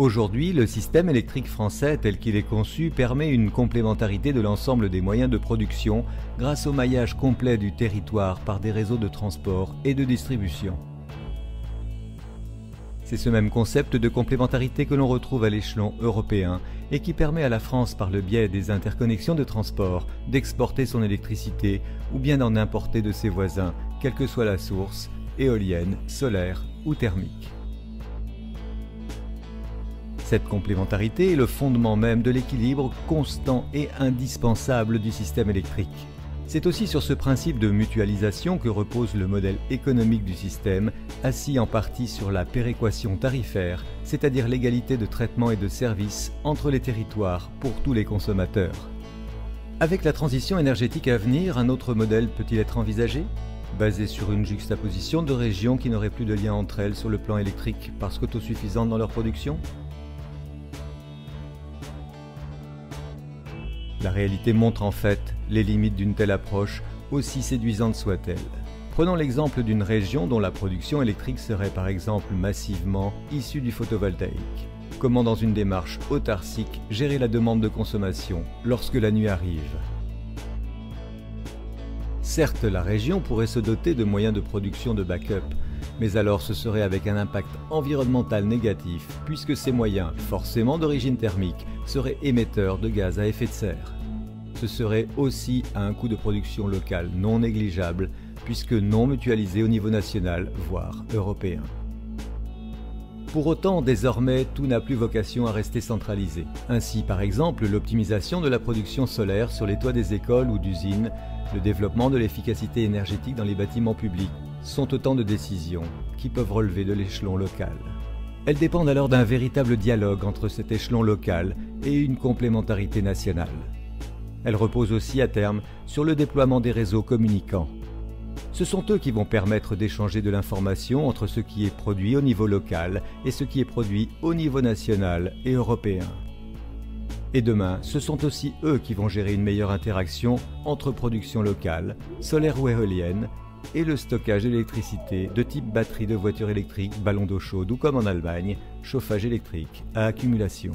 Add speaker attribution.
Speaker 1: Aujourd'hui, le système électrique français tel qu'il est conçu permet une complémentarité de l'ensemble des moyens de production grâce au maillage complet du territoire par des réseaux de transport et de distribution. C'est ce même concept de complémentarité que l'on retrouve à l'échelon européen et qui permet à la France, par le biais des interconnexions de transport, d'exporter son électricité ou bien d'en importer de ses voisins, quelle que soit la source, éolienne, solaire ou thermique. Cette complémentarité est le fondement même de l'équilibre constant et indispensable du système électrique. C'est aussi sur ce principe de mutualisation que repose le modèle économique du système, assis en partie sur la péréquation tarifaire, c'est-à-dire l'égalité de traitement et de services entre les territoires pour tous les consommateurs. Avec la transition énergétique à venir, un autre modèle peut-il être envisagé ? Basé sur une juxtaposition de régions qui n'auraient plus de lien entre elles sur le plan électrique parce qu'autosuffisantes dans leur production ? La réalité montre en fait les limites d'une telle approche, aussi séduisante soit-elle. Prenons l'exemple d'une région dont la production électrique serait par exemple massivement issue du photovoltaïque. Comment dans une démarche autarcique gérer la demande de consommation lorsque la nuit arrive ? Certes, la région pourrait se doter de moyens de production de backup, mais alors ce serait avec un impact environnemental négatif, puisque ces moyens, forcément d'origine thermique, seraient émetteurs de gaz à effet de serre. Ce serait aussi à un coût de production local non négligeable, puisque non mutualisé au niveau national, voire européen. Pour autant, désormais, tout n'a plus vocation à rester centralisé. Ainsi, par exemple, l'optimisation de la production solaire sur les toits des écoles ou d'usines, le développement de l'efficacité énergétique dans les bâtiments publics, sont autant de décisions qui peuvent relever de l'échelon local. Elles dépendent alors d'un véritable dialogue entre cet échelon local et une complémentarité nationale. Elles reposent aussi à terme sur le déploiement des réseaux communicants. Ce sont eux qui vont permettre d'échanger de l'information entre ce qui est produit au niveau local et ce qui est produit au niveau national et européen. Et demain, ce sont aussi eux qui vont gérer une meilleure interaction entre production locale, solaire ou éolienne, et le stockage d'électricité de type batterie de voiture électrique, ballon d'eau chaude ou comme en Allemagne, chauffage électrique à accumulation.